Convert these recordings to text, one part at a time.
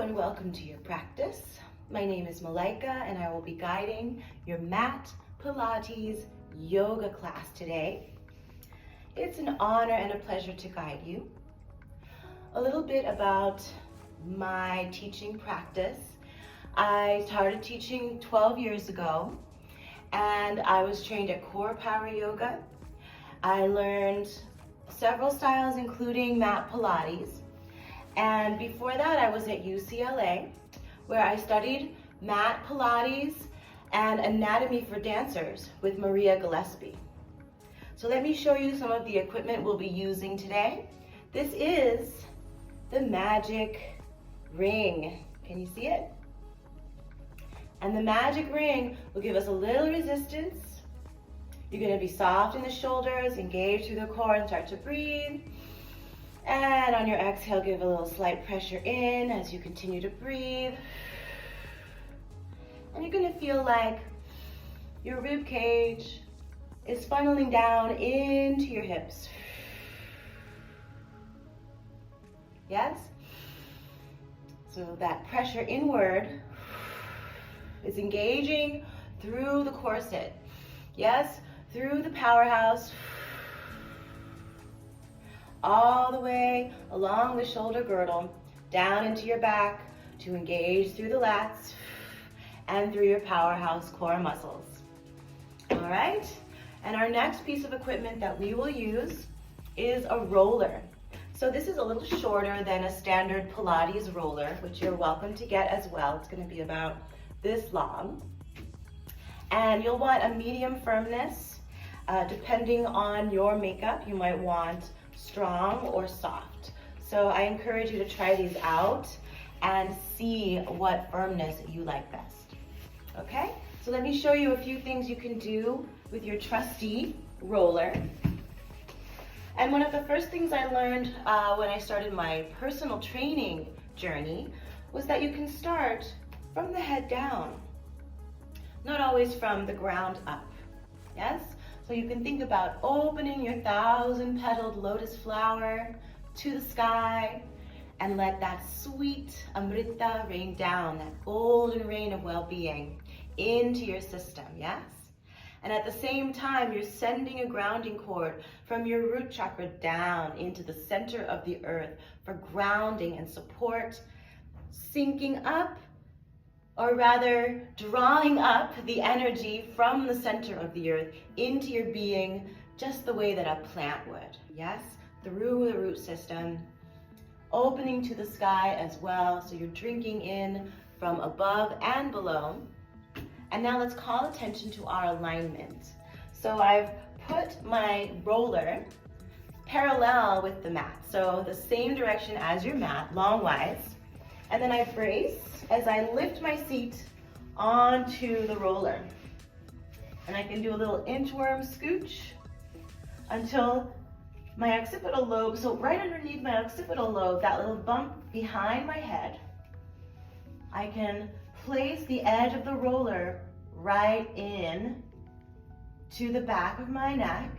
and welcome to your practice. My name is Malaika and I will be guiding your mat Pilates yoga class today. It's an honor and a pleasure to guide you. A little bit about my teaching practice. I started teaching 12 years ago and I was trained at Core Power Yoga. I learned several styles including mat Pilates. And before that, I was at UCLA, where I studied mat Pilates and anatomy for dancers with Maria Gillespie. So let me show you some of the equipment we'll be using today. This is the magic ring. Can you see it? And the magic ring will give us a little resistance. You're going to be soft in the shoulders, engage through the core and start to breathe. And on your exhale, give a little slight pressure in as you continue to breathe. And you're going to feel like your rib cage is funneling down into your hips. Yes? So that pressure inward is engaging through the corset. Yes? Through the powerhouse. All the way along the shoulder girdle, down into your back to engage through the lats and through your powerhouse core muscles. All right, and our next piece of equipment that we will use is a roller. So this is a little shorter than a standard Pilates roller, which you're welcome to get as well. It's going to be about this long. And you'll want a medium firmness. Depending on your makeup, you might want strong or soft. So I encourage you to try these out and see what firmness you like best. Okay, so let me show you a few things you can do with your trusty roller. And one of the first things I learned when I started my personal training journey was that you can start from the head down, not always from the ground up. Yes? So you can think about opening your 1,000-petaled lotus flower to the sky and let that sweet amrita rain down, that golden rain of well-being into your system, yes? And at the same time, you're sending a grounding cord from your root chakra down into the center of the earth for grounding and support, syncing up, or rather drawing up the energy from the center of the earth into your being just the way that a plant would, yes? Through the root system, opening to the sky as well, so you're drinking in from above and below. And now let's call attention to our alignment. So I've put my roller parallel with the mat, so the same direction as your mat, longwise, and then I brace as I lift my seat onto the roller. And I can do a little inchworm scooch until my occipital lobe, so right underneath my occipital lobe, that little bump behind my head, I can place the edge of the roller right in to the back of my neck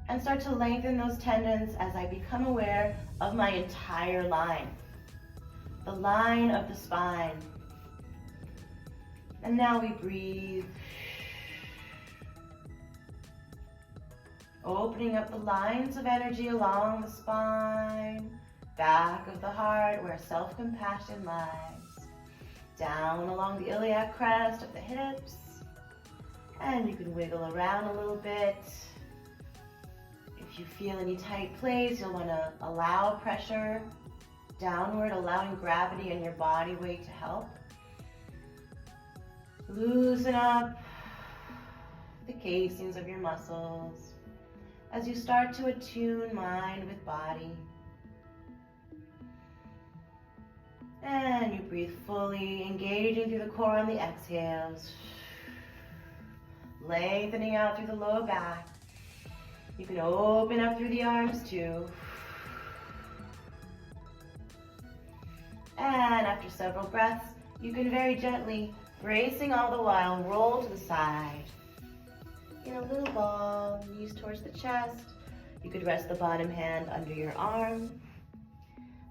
and start to lengthen those tendons as I become aware of my entire line. The line of the spine. And now we breathe. Opening up the lines of energy along the spine, back of the heart where self-compassion lies, down along the iliac crest of the hips, and you can wiggle around a little bit. If you feel any tight place, you'll want to allow pressure downward, allowing gravity and your body weight to help. Loosen up the casings of your muscles as you start to attune mind with body. And you breathe fully, engaging through the core on the exhales. Lengthening out through the lower back. You can open up through the arms too. And after several breaths, you can very gently, bracing all the while, roll to the side. In a little ball, knees towards the chest. You could rest the bottom hand under your arm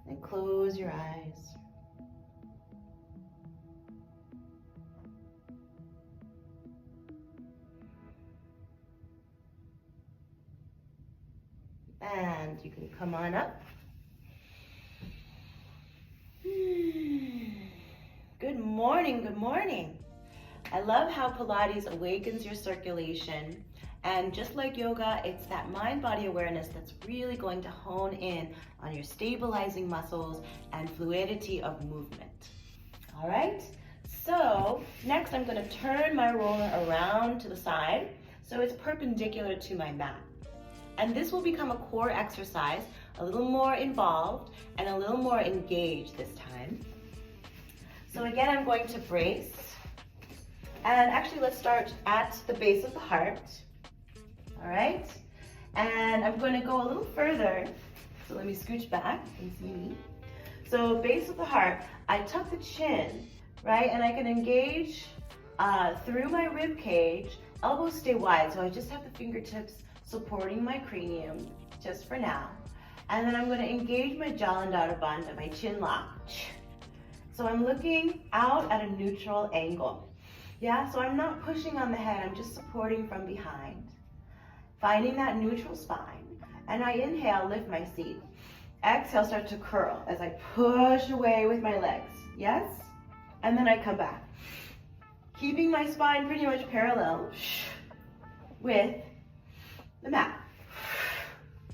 and close your eyes. You can come on up. Good morning, good morning. I love how Pilates awakens your circulation. And just like yoga, it's that mind-body awareness that's really going to hone in on your stabilizing muscles and fluidity of movement. All right, so next I'm going to turn my roller around to the side so it's perpendicular to my mat. And this will become a core exercise, a little more involved and a little more engaged this time. So again, I'm going to brace. And actually, let's start at the base of the heart. All right, and I'm going to go a little further. So let me scooch back, you can see me. So base of the heart, I tuck the chin, right? And I can engage through my rib cage. Elbows stay wide, so I just have the fingertips supporting my cranium, just for now. And then I'm going to engage my Jalandhara Bandha, my chin lock. So I'm looking out at a neutral angle. Yeah, so I'm not pushing on the head, I'm just supporting from behind. Finding that neutral spine. And I inhale, lift my seat. Exhale, start to curl as I push away with my legs. Yes? And then I come back. Keeping my spine pretty much parallel with the mat.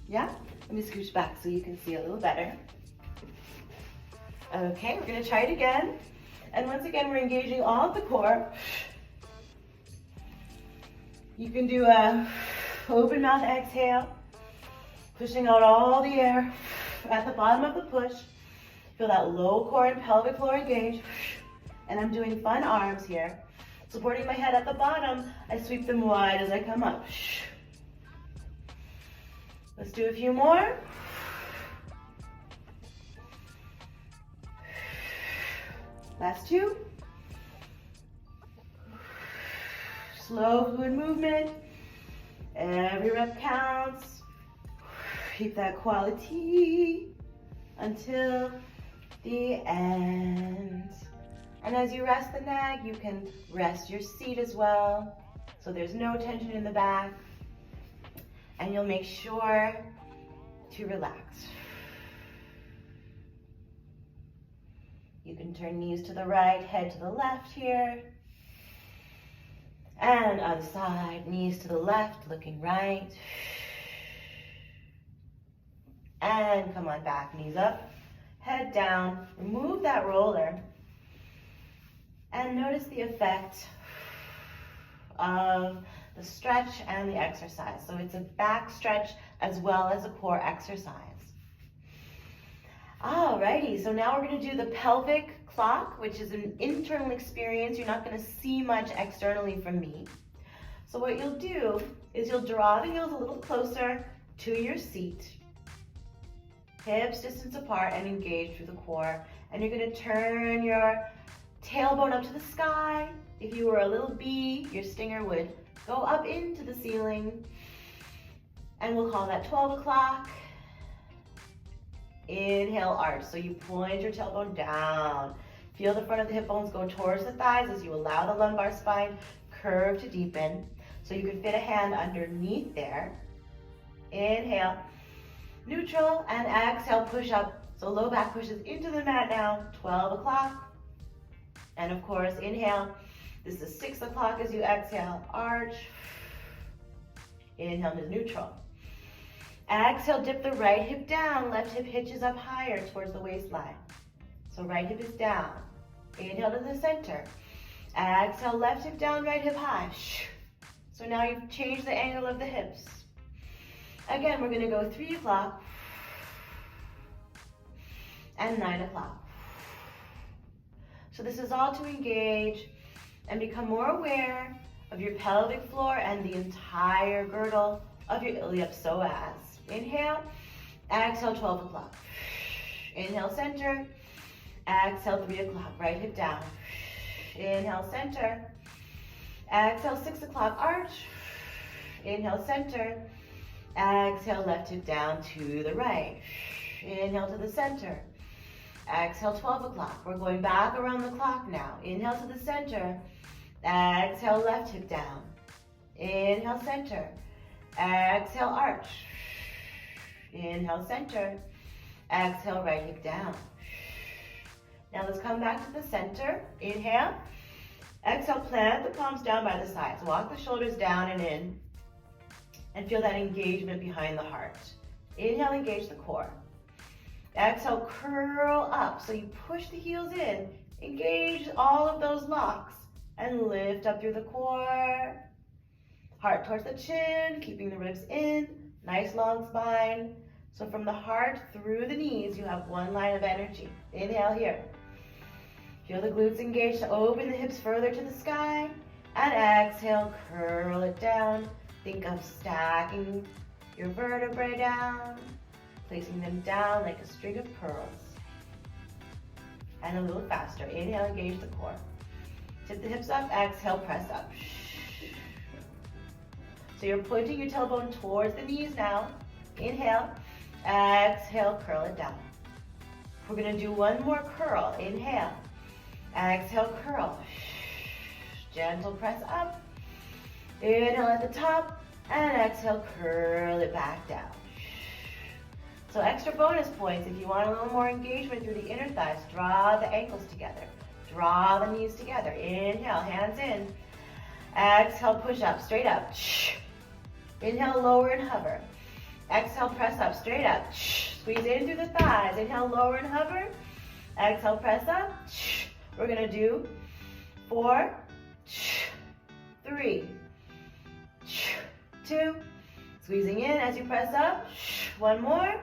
Yeah? Let me scooch back so you can see a little better. Okay, we're gonna try it again. And once again, we're engaging all of the core. You can do a open mouth exhale, pushing out all the air at the bottom of the push. Feel that low core and pelvic floor engage. And I'm doing fun arms here. Supporting my head at the bottom, I sweep them wide as I come up. Let's do a few more. Last two. Slow, fluid movement. Every rep counts. Keep that quality until the end. And as you rest the neck, you can rest your seat as well. So there's no tension in the back. And you'll make sure to relax. You can turn knees to the right, head to the left here. And other side, knees to the left, looking right. And come on back, knees up, head down. Remove that roller. And notice the effect of the stretch and the exercise. So it's a back stretch as well as a core exercise. Alrighty, so now we're going to do the pelvic clock, which is an internal experience. You're not going to see much externally from me. So what you'll do is you'll draw the heels a little closer to your seat, hips distance apart, and engage through the core. And you're going to turn your tailbone up to the sky. If you were a little bee, your stinger would go up into the ceiling. And we'll call that 12 o'clock. Inhale, arch. So you point your tailbone down. Feel the front of the hip bones go towards the thighs as you allow the lumbar spine curve to deepen. So you can fit a hand underneath there. Inhale, neutral, and exhale, push up. So low back pushes into the mat now, 12 o'clock. And of course, inhale. This is 6 o'clock as you exhale, arch. Inhale to neutral. Exhale, dip the right hip down, left hip hitches up higher towards the waistline. So right hip is down. Inhale to the center. Exhale, left hip down, right hip high. So now you've changed the angle of the hips. Again, we're gonna go 3 o'clock and 9 o'clock. So this is all to engage and become more aware of your pelvic floor and the entire girdle of your iliopsoas. Inhale, exhale, 12 o'clock. Inhale, center. Exhale, 3 o'clock, right hip down. Inhale, center. Exhale, 6 o'clock, arch. Inhale, center. Exhale, left hip down to the right. Inhale to the center. Exhale, 12 o'clock. We're going back around the clock now. Inhale to the center. Exhale, left hip down. Inhale, center. Exhale, arch. Inhale, center. Exhale, right hip down. Now let's come back to the center. Inhale. Exhale, plant the palms down by the sides. Walk the shoulders down and in. And feel that engagement behind the heart. Inhale, engage the core. Exhale, curl up. So you push the heels in. Engage all of those locks. And lift up through the core. Heart towards the chin, keeping the ribs in. Nice long spine. So from the heart through the knees, you have one line of energy. Inhale here. Feel the glutes engaged to open the hips further to the sky. And exhale, curl it down. Think of stacking your vertebrae down, placing them down like a string of pearls. And a little faster. Inhale, engage the core. Tip the hips up, exhale, press up. So you're pointing your tailbone towards the knees now. Inhale, exhale, curl it down. We're gonna do one more curl. Inhale, exhale, curl. Gentle press up. Inhale at the top, and exhale, curl it back down. So extra bonus points if you want a little more engagement through the inner thighs. Draw the ankles together. Draw the knees together. Inhale, hands in. Exhale, push up, straight up. Inhale, lower and hover. Exhale, press up, straight up. Squeeze in through the thighs. Inhale, lower and hover. Exhale, press up. We're gonna do 4, 3, 2, squeezing in as you press up. One more.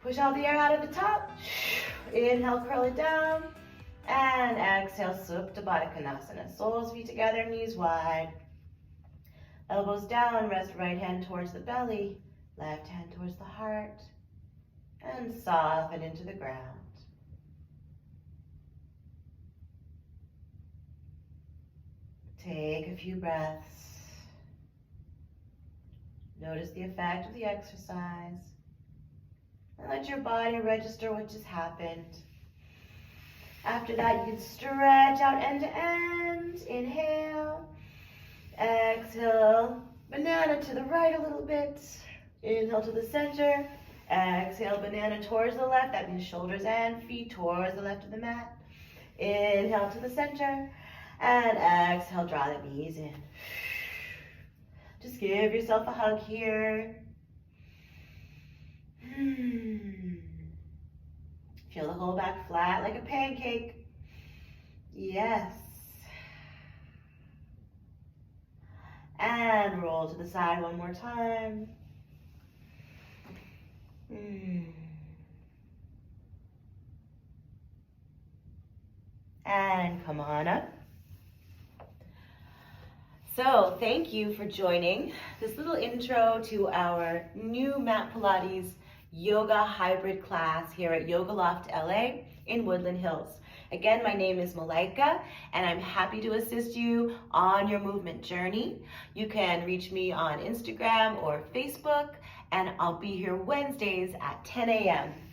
Push all the air out of the top. Inhale, curl it down. And exhale, Supta Baddha Konasana. Soles, feet together, knees wide. Elbows down, rest right hand towards the belly. Left hand towards the heart. And soften into the ground. Take a few breaths. Notice the effect of the exercise. And let your body register what just happened. After that, you can stretch out end to end. Inhale. Exhale. Banana to the right a little bit. Inhale to the center. Exhale, banana towards the left. That means shoulders and feet towards the left of the mat. Inhale to the center. And exhale, draw the knees in. Just give yourself a hug here. Feel the whole back flat like a pancake. Yes. And roll to the side one more time. And come on up. So thank you for joining this little intro to our new Mat Pilates yoga hybrid class here at Yoga Loft LA in Woodland Hills. Again, my name is Malaika, and I'm happy to assist you on your movement journey. You can reach me on Instagram or Facebook, and I'll be here Wednesdays at 10 a.m.